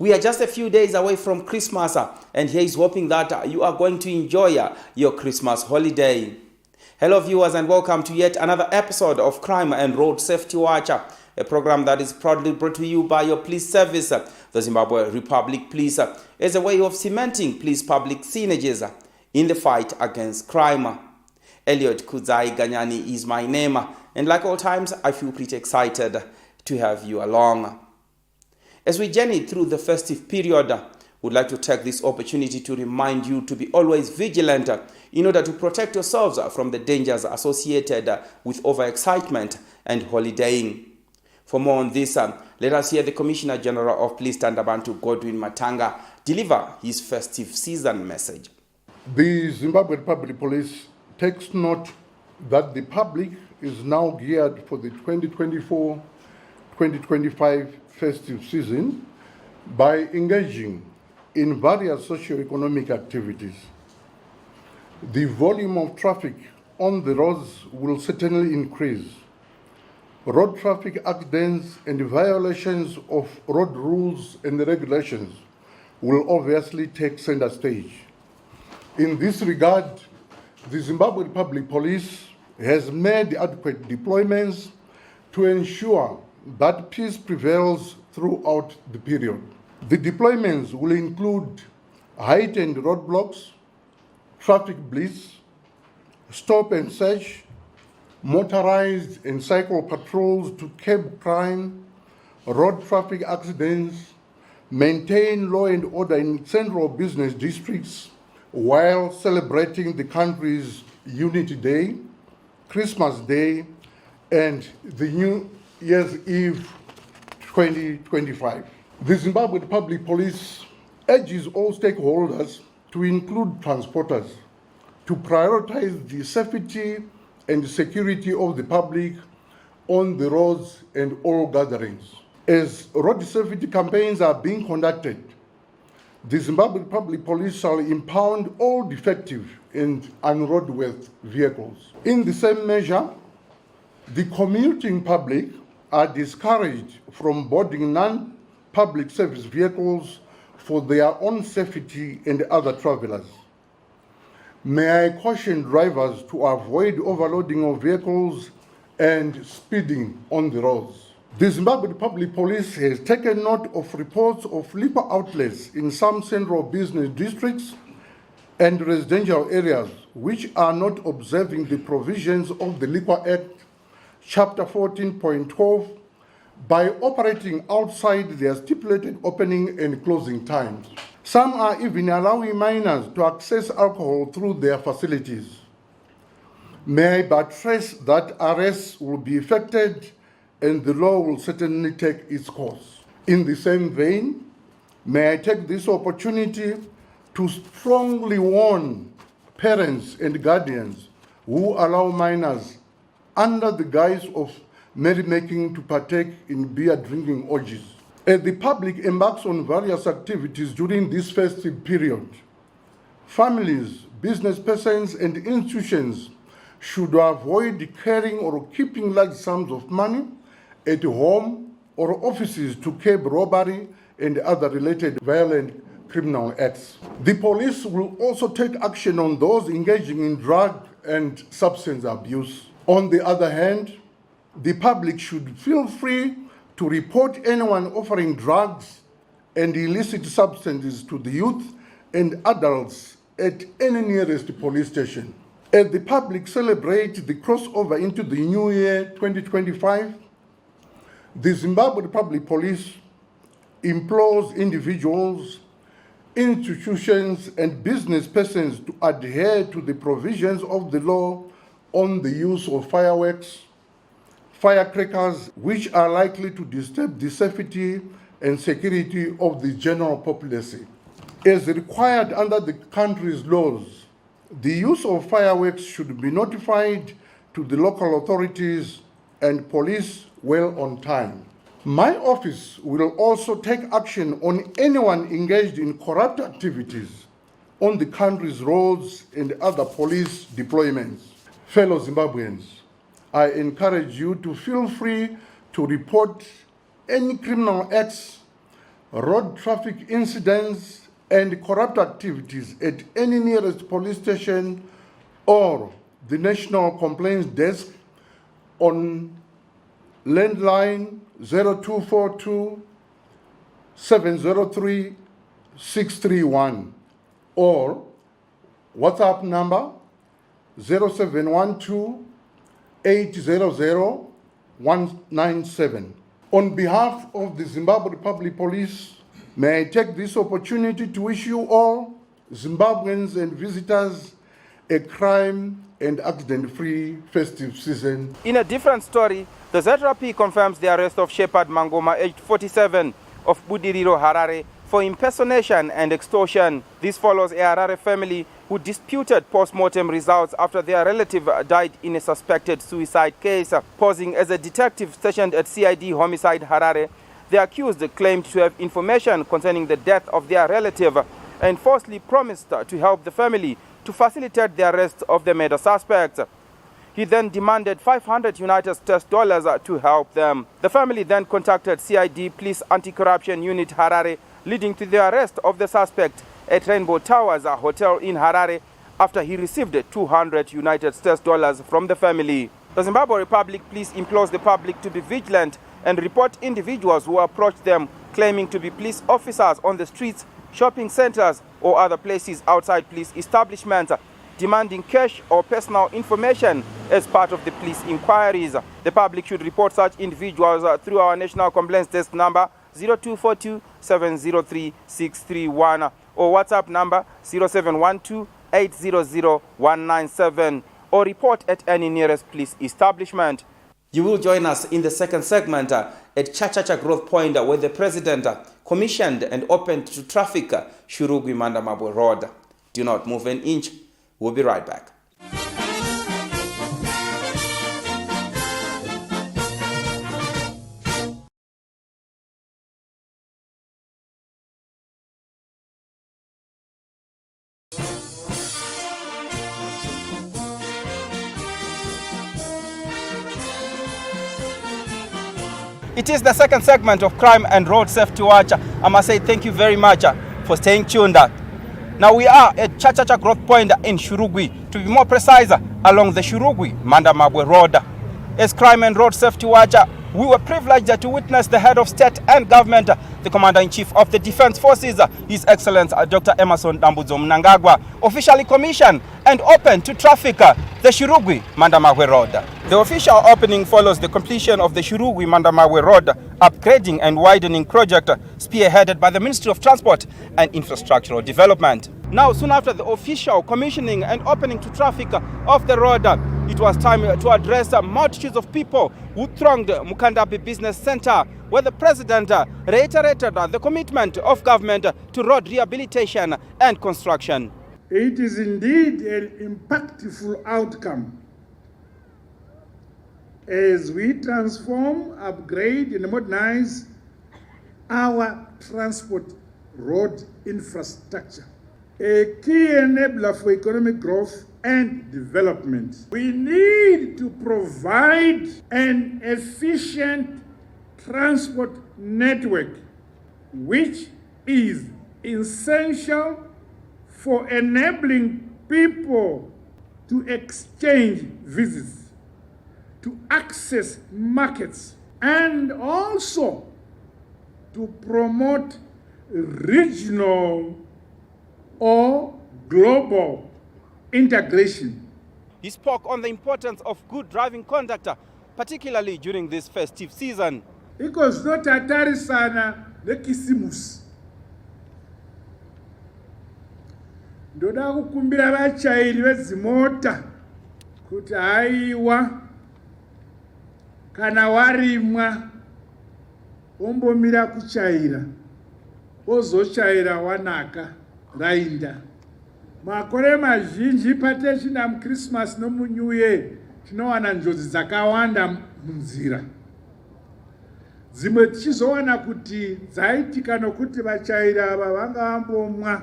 We are just a few days away from Christmas, and here is hoping that you are going to enjoy your Christmas holiday. Hello viewers, and welcome to yet another episode of Crime and Road Safety Watch, a program that is proudly brought to you by your police service, the Zimbabwe Republic Police, as a way of cementing police public synergies in the fight against crime. Elliot Kudzai Ganyani is my name, and like all times, I feel pretty excited to have you along. As we journey through the festive period, we'd like to take this opportunity to remind you to be always vigilant in order to protect yourselves from the dangers associated with overexcitement and holidaying. For more on this, let us hear the Commissioner General of Police Tandabantu Godwin Matanga deliver his festive season message. The Zimbabwe Republic Police takes note that the public is now geared for the 2024-2025 festive season by engaging in various socio-economic activities. The volume of traffic on the roads will certainly increase. Road traffic accidents and violations of road rules and regulations will obviously take center stage. In this regard, the Zimbabwe Republic Police has made adequate deployments to ensure that peace prevails throughout the period. The deployments will include heightened roadblocks, traffic blitz, stop and search, motorized and cycle patrols to curb crime, road traffic accidents, maintain law and order in central business districts while celebrating the country's Unity Day, Christmas Day, and the New Year's Eve 2025. The Zimbabwe Republic Police urges all stakeholders to include transporters to prioritize the safety and security of the public on the roads and all gatherings. As road safety campaigns are being conducted, the Zimbabwe Republic Police shall impound all defective and unroadworthy vehicles. In the same measure, the commuting public are discouraged from boarding non-public service vehicles for their own safety and other travelers. May I caution drivers to avoid overloading of vehicles and speeding on the roads. The Zimbabwe Republic Police has taken note of reports of liquor outlets in some central business districts and residential areas which are not observing the provisions of the Liquor Act, Chapter 14.12, by operating outside their stipulated opening and closing times. Some are even allowing minors to access alcohol through their facilities. May I buttress that arrests will be effected and the law will certainly take its course. In the same vein, may I take this opportunity to strongly warn parents and guardians who allow minors under the guise of merrymaking to partake in beer drinking orgies. As the public embarks on various activities during this festive period, families, business persons, and institutions should avoid carrying or keeping large sums of money at home or offices to curb robbery and other related violent criminal acts. The police will also take action on those engaging in drug and substance abuse. On the other hand, the public should feel free to report anyone offering drugs and illicit substances to the youth and adults at any nearest police station. As the public celebrates the crossover into the new year 2025, the Zimbabwe Republic Police implores individuals, institutions, and business persons to adhere to the provisions of the law on the use of fireworks, firecrackers, which are likely to disturb the safety and security of the general populace. As required under the country's laws, the use of fireworks should be notified to the local authorities and police well on time. My office will also take action on anyone engaged in corrupt activities on the country's roads and other police deployments. Fellow Zimbabweans, I encourage you to feel free to report any criminal acts road traffic incidents and corrupt activities at any nearest police station or the National Complaints Desk on landline 0242 703 631 or WhatsApp number 0712 800 197. On behalf of the Zimbabwe Republic Police, may I take this opportunity to wish you all, Zimbabweans and visitors, a crime and accident-free festive season. In a different story, the ZRP confirms the arrest of Shepherd Mangoma, aged 47, of Budiriro, Harare, for impersonation and extortion. This follows a Harare family who disputed post-mortem results after their relative died in a suspected suicide case. Posing as a detective stationed at CID Homicide Harare, the accused claimed to have information concerning the death of their relative and falsely promised to help the family to facilitate the arrest of the murder suspects. He then demanded 500 United States dollars to help them. The family then contacted CID Police Anti-Corruption Unit Harare, leading to the arrest of the suspect at Rainbow Towers, a hotel in Harare, after he received 200 United States dollars from the family. The Zimbabwe Republic Police implores the public to be vigilant and report individuals who approach them claiming to be police officers on the streets, shopping centers, or other places outside police establishments, demanding cash or personal information as part of the police inquiries. The public should report such individuals through our National Complaints Desk number 0242 703 631 or WhatsApp number 0712 800 197 or report at any nearest police establishment. You will join us in the second segment at Chachacha Growth Point, where the President commissioned and opened to traffic Shurugwi Mandamabwe Road. Do not move an inch. We'll be right back. It is the second segment of Crime and Road Safety Watch. I must say thank you very much for staying tuned. Now we are at Chachacha Growth Point in Shurugwi, to be more precise, along the Shurugwi Mandamabwe Road. As Crime and Road Safety Watch, we were privileged to witness the head of state and government, the Commander-in-Chief of the Defense Forces, His Excellency Dr. Emerson Dambudzo Mnangagwa, officially commissioned and open to traffic the Shurugwi Mandamabwe Road. The official opening follows the completion of the Shurugwi Mandamabwe Road upgrading and widening project spearheaded by the Ministry of Transport and Infrastructural Development. Now, soon after the official commissioning and opening to traffic of the road, it was time to address multitudes of people who thronged Mukandabi Business Center, where the President reiterated the commitment of government to road rehabilitation and construction. It is indeed an impactful outcome as we transform, upgrade, and modernize our transport road infrastructure, a key enabler for economic growth and development. We need to provide an efficient transport network, which is essential for enabling people to exchange visits, to access markets, and also to promote regional or global integration. He spoke on the importance of good driving conduct, particularly during this festive season. Because not hatari sana nekisimusi. Ndoda kukumbira vachairi vezimota kuti haiwa kana warimwa ombomira kuchaira ozochaira wanaka rainda. Makore mazhinji patechina muChristmas nomuNew Year tinowana njodzi dzakawanda munzira. Dzimwe tichizowana kuti dzaitika nokuti vachaira ava vanga vambomwa.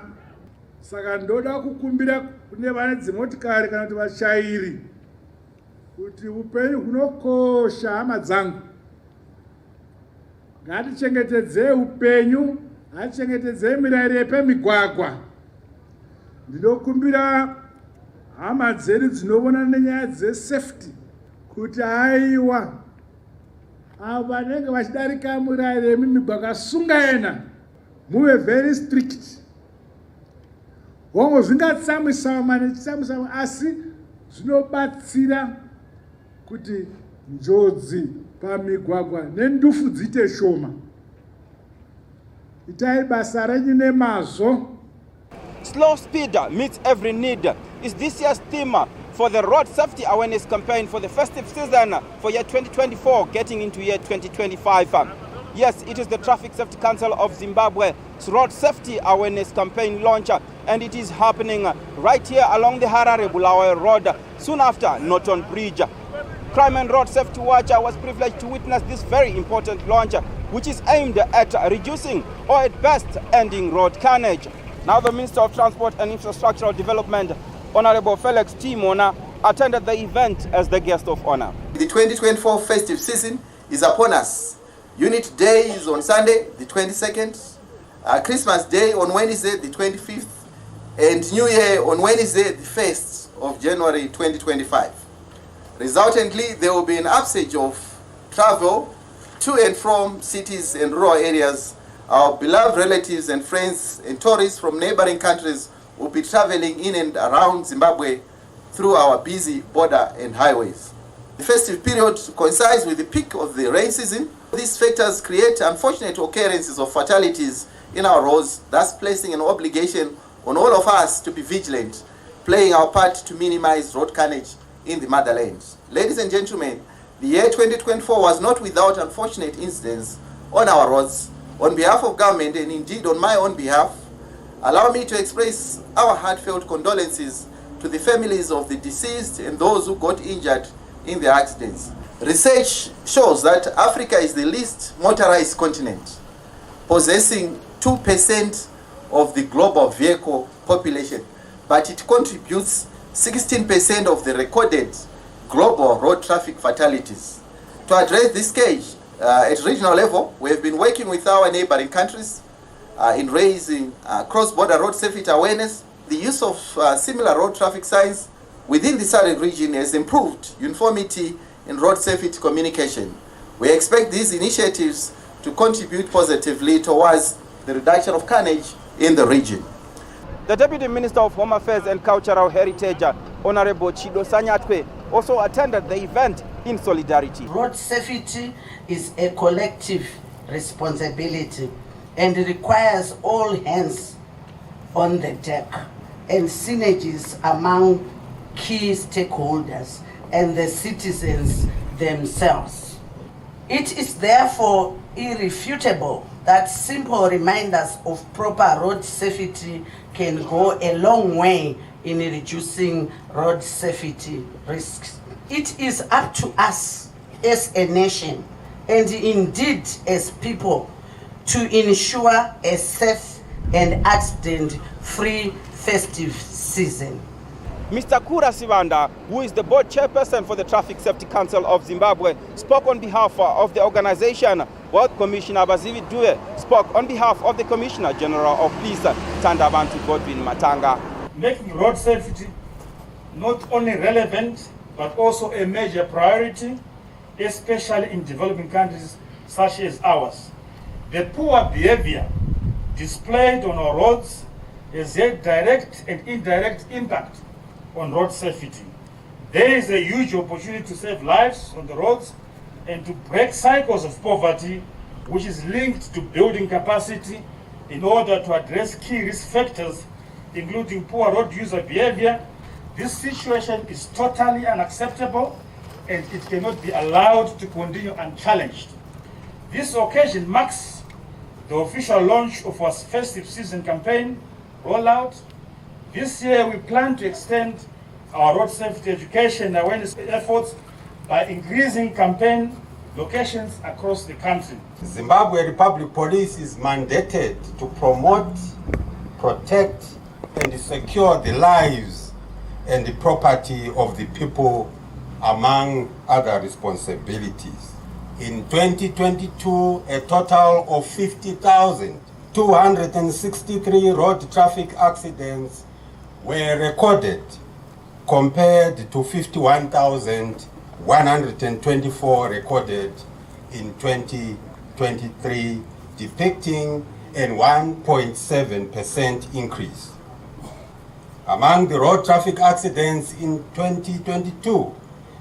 Saka ndoda kukumbira kune vane dzimotikari kana kuti vachairi kuti upenyu hunokosha, hama dzangu. Ngatichengetedze upenyu achengetedze mirayiro yepamigwagwa. Ndinokumbira hama dzedu dzinoona nenyaya dzesafety kuti aiwa avo vanenge vachidarika murayiro yemumigwagwa sungaena muve very strict. Hongo zvingatsamwisama nechitsamwisama asi zvinobatsira kuti njodzi pamigwagwa nendufu dziite shoma. Itai basa renyu nemazvo. Slow speed meets every need is this year's theme for the Road Safety Awareness Campaign for the festive season for year 2024 getting into year 2025. Yes, it is the Traffic Safety Council of Zimbabwe's Road Safety Awareness Campaign launch, and it is happening right here along the Harare-Bulawayo Road, soon after Norton Bridge. Crime and Road Safety Watch was privileged to witness this very important launch, which is aimed at reducing or at best ending road carnage. Now the Minister of Transport and Infrastructural Development, Honorable Felix T. Mona, attended the event as the guest of honor. The 2024 festive season is upon us. Unit Day is on Sunday, the 22nd, Christmas Day on Wednesday, the 25th, and New Year on Wednesday, the 1st of January 2025. Resultantly, there will be an upsurge of travel to and from cities and rural areas. Our beloved relatives and friends and tourists from neighboring countries will be traveling in and around Zimbabwe through our busy border and highways. The festive period coincides with the peak of the rain season. These factors create unfortunate occurrences of fatalities in our roads, thus placing an obligation on all of us to be vigilant, playing our part to minimize road carnage in the motherland. Ladies and gentlemen, the year 2024 was not without unfortunate incidents on our roads. On behalf of government and indeed on my own behalf, allow me to express our heartfelt condolences to the families of the deceased and those who got injured in the accidents. Research shows that Africa is the least motorized continent, possessing 2% of the global vehicle population, but it contributes 16% of the recorded global road traffic fatalities. To address this scourge at regional level, we have been working with our neighboring countries in raising cross-border road safety awareness. The use of similar road traffic signs within the SADC region has improved uniformity in road safety communication. We expect these initiatives to contribute positively towards the reduction of carnage in the region. The Deputy Minister of Home Affairs and Cultural Heritage, Honorable Chido Sanyatwe, also attended the event in solidarity. Road safety is a collective responsibility and requires all hands on the deck and synergies among key stakeholders and the citizens themselves. It is therefore irrefutable that simple reminders of proper road safety can go a long way in reducing road safety risks. It is up to us as a nation and indeed as people to ensure a safe and accident-free festive season. Mr. Kura Sivanda, who is the board chairperson for the Traffic Safety Council of Zimbabwe, spoke on behalf of the organization, while Commissioner Bazivi Due spoke on behalf of the Commissioner General of Police, Tandabantu Godwin Matanga. Making road safety not only relevant, but also a major priority, especially in developing countries such as ours. The poor behavior displayed on our roads has had direct and indirect impact on road safety. There is a huge opportunity to save lives on the roads and to break cycles of poverty, which is linked to building capacity in order to address key risk factors, including poor road user behavior. This situation is totally unacceptable and it cannot be allowed to continue unchallenged. This occasion marks the official launch of our festive season campaign rollout. This year we plan to extend our road safety education and awareness efforts by increasing campaign locations across the country. Zimbabwe Republic Police is mandated to promote, protect, and secure the lives and the property of the people, among other responsibilities. In 2022, a total of 50,000 263 road traffic accidents were recorded compared to 51,124 recorded in 2023, depicting a 1.7% increase. Among the road traffic accidents in 2022,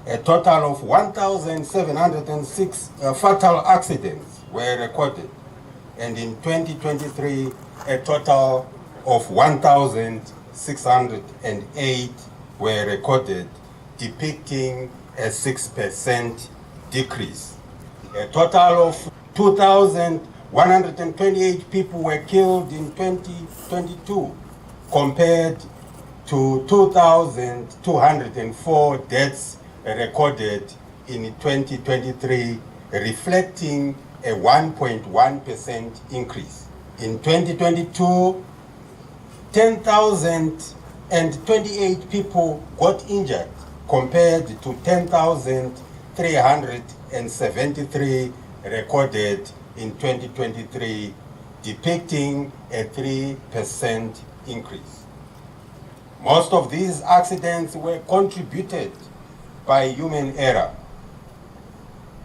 a total of 1,706 fatal accidents were recorded, and in 2023, a total of 1,608 were recorded, depicting a 6% decrease. A total of 2,128 people were killed in 2022, compared to 2,204 deaths recorded in 2023, reflecting a 1.1% increase. In 2022, 10,028 people got injured compared to 10,373 recorded in 2023, depicting a 3% increase. Most of these accidents were contributed by human error.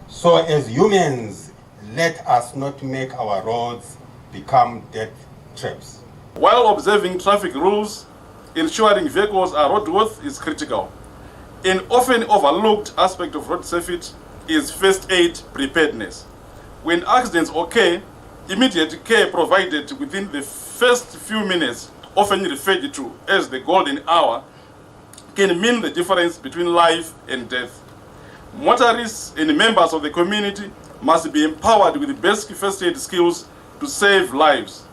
So as humans, let us not make our roads become death traps. While observing traffic rules, ensuring vehicles are roadworthy is critical. An often overlooked aspect of road safety is first aid preparedness. When accidents occur, immediate care provided within the first few minutes, often referred to as the golden hour, can mean the difference between life and death. Motorists and members of the community must be empowered with basic first aid skills to save lives.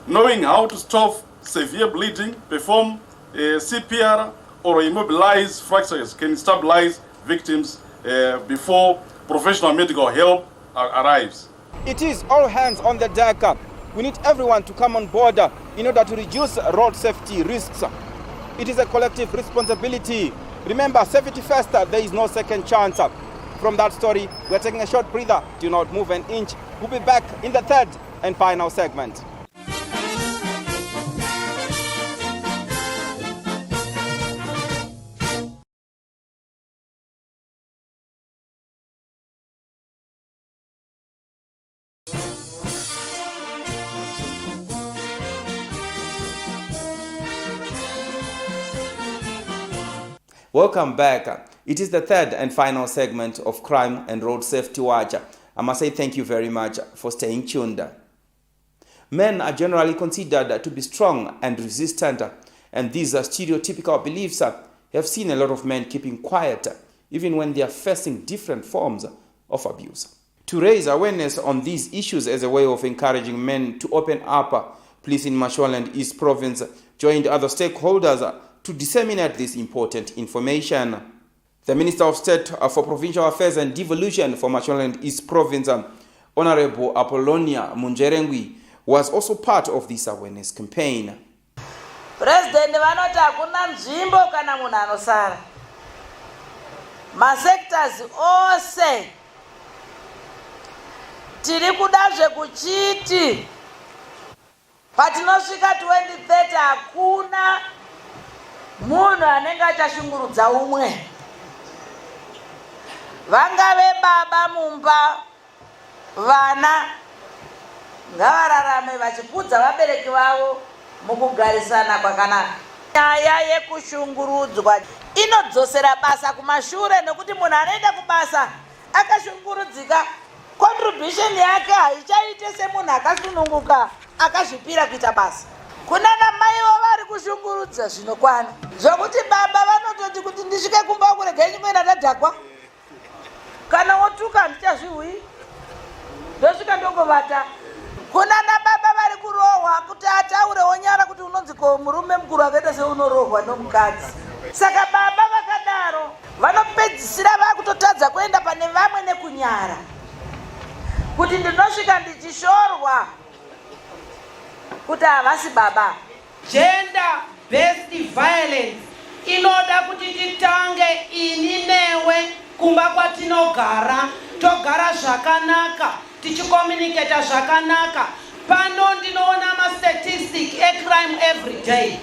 Knowing how to stop severe bleeding, perform CPR, or immobilize fractures can stabilize victims before professional medical help arrives. It is all hands on the deck. We need everyone to come on board in order to reduce road safety risks. It is a collective responsibility. Remember, safety first, there is no second chance. From that story, we are taking a short breather. Do not move an inch. We'll be back in the third and final segment. Welcome back. It is the third and final segment of Crime and Road Safety Watch. I must say thank you very much for staying tuned. Men are generally considered to be strong and resistant, and these stereotypical beliefs have seen a lot of men keeping quiet even when they are facing different forms of abuse. To raise awareness on these issues as a way of encouraging men to open up, police in Mashonaland East Province joined other stakeholders to disseminate this important information. The Minister of State for Provincial Affairs and Devolution for Mashonaland East Province, Honorable Apollonia Munjerengwi, was also part of this awareness campaign. President vanoti hakuna nzvimbo kana munhu anosara. Masectors ose tiri kuda zvekuchiti patinosvika 2030 hakuna munhu anenge achashungurudza umwe. Vangave baba mumba, vana ngavararame vachikudza vabereki vavo mukugarisana kwakanaka. Nyaya yekushungurudzwa inodzosera basa kumashure, nekuti munhu anoenda kubasa akashungurudzika, contribution yake haichaite semunhu akasununguka akazvipira kuita basa. Kunana mai vari kushungurudza zvinokwana zvokuti baba vanototi kuti ndisvike kumba kuregai nyimwena tadhakwa kana wotuka ndichazvihui ndosvika ndongovata. Kunana baba vari kurohwa kuti ataurewo nyara kuti unonzi ko murume mukuru akaita seunorohwa nomukadzi. Saka baba vakadaro vanopedzisira vakutotadza kuenda pane vamwe nekunyara kuti ndinosvika ndichishorwa kuti havasi baba. Gender based violence inoda kuti titange ini newe kumba kwatinogara togara zvakanaka tichikomunicata zvakanaka pano ndinoona ma-statistic e-crime every day.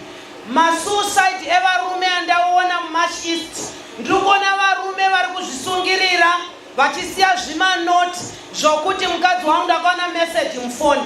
Ma-suicide evarume andaona muMarch East. Ndiri kuona varume vari kuzvisungirira vachisiya zvimanoti zvokuti mukadzi wangu ndakaona message mufoni,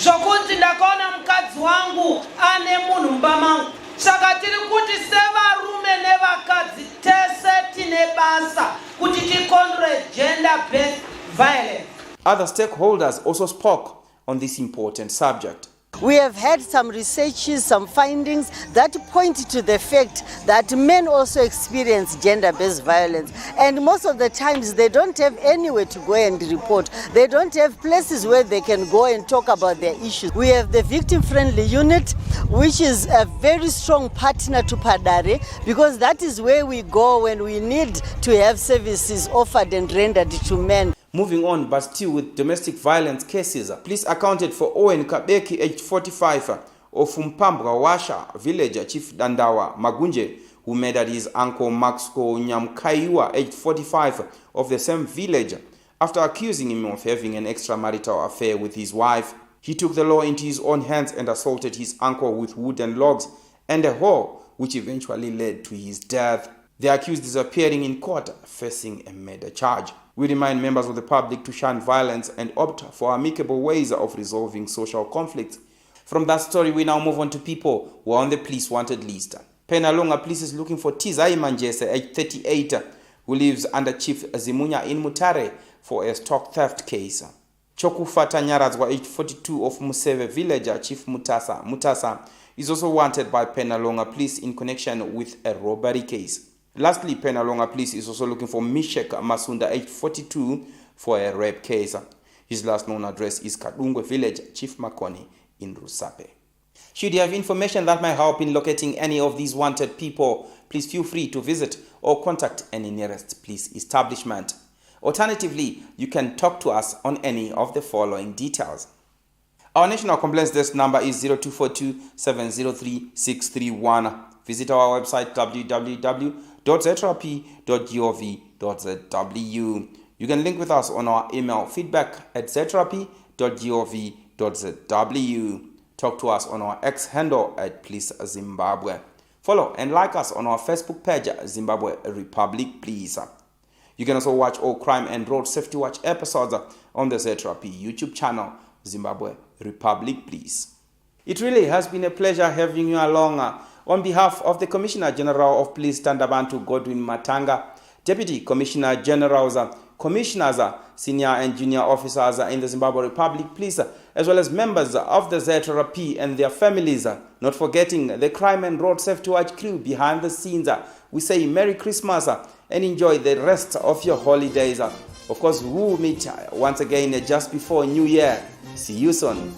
zvokuti ndakaona mukadzi wangu ane munhu mumba mangu. Saka tiri kuti sevarume nevakadzi tese tine basa kuti tikondre gender-based violence. Other stakeholders also spoke on this important subject. We have had some researches, some findings that point to the fact that men also experience gender-based violence. And most of the times they don't have anywhere to go and report. They don't have places where they can go and talk about their issues. We have the victim-friendly unit, which is a very strong partner to Padare, because that is where we go when we need to have services offered and rendered to men. Moving on, but still with domestic violence cases, police accounted for Owen Kabeki, aged 45, of Mpambwa Washa village Chief Dandawa Magunje, who murdered his uncle Maxco Nyamkaiwa, aged 45, of the same village, after accusing him of having an extramarital affair with his wife. He took the law into his own hands and assaulted his uncle with wooden logs and a hoe, which eventually led to his death. The accused is appearing in court, facing a murder charge. We remind members of the public to shun violence and opt for amicable ways of resolving social conflicts. From that story, we now move on to people who are on the police wanted list. Penalonga police is looking for Tizai Manjese, aged 38, who lives under Chief Zimunya in Mutare for a stock theft case. Chokufata Nyarazwa, aged 42, of Museve villager Chief Mutasa, is also wanted by Penalonga police in connection with a robbery case. Lastly, Penalonga police is also looking for Mishek Masunda, aged 42, for a rape case. His last known address is Kadungwe village, Chief Makoni in Rusape. Should you have information that might help in locating any of these wanted people, please feel free to visit or contact any nearest police establishment. Alternatively, you can talk to us on any of the following details. Our national complaints desk number is 0242 703 631. Visit our website www.zetrap.gov.zw. You can link with us on our email feedback@zetrap.gov.zw. Talk to us on our X handle @PleaseZimbabwe. Follow and like us on our Facebook page, Zimbabwe Republic Please. You can also watch all crime and road safety watch episodes on the Zetrap YouTube channel, Zimbabwe Republic Please. It really has been a pleasure having you along. On behalf of the Commissioner General of Police Tandabantu Godwin Matanga, Deputy Commissioner Generals, Commissioners, Senior and Junior Officers in the Zimbabwe Republic Police, as well as members of the ZRP and their families, not forgetting the Crime and Road Safety Watch crew behind the scenes, we say Merry Christmas and enjoy the rest of your holidays. Of course, we will meet once again just before New Year. See you soon.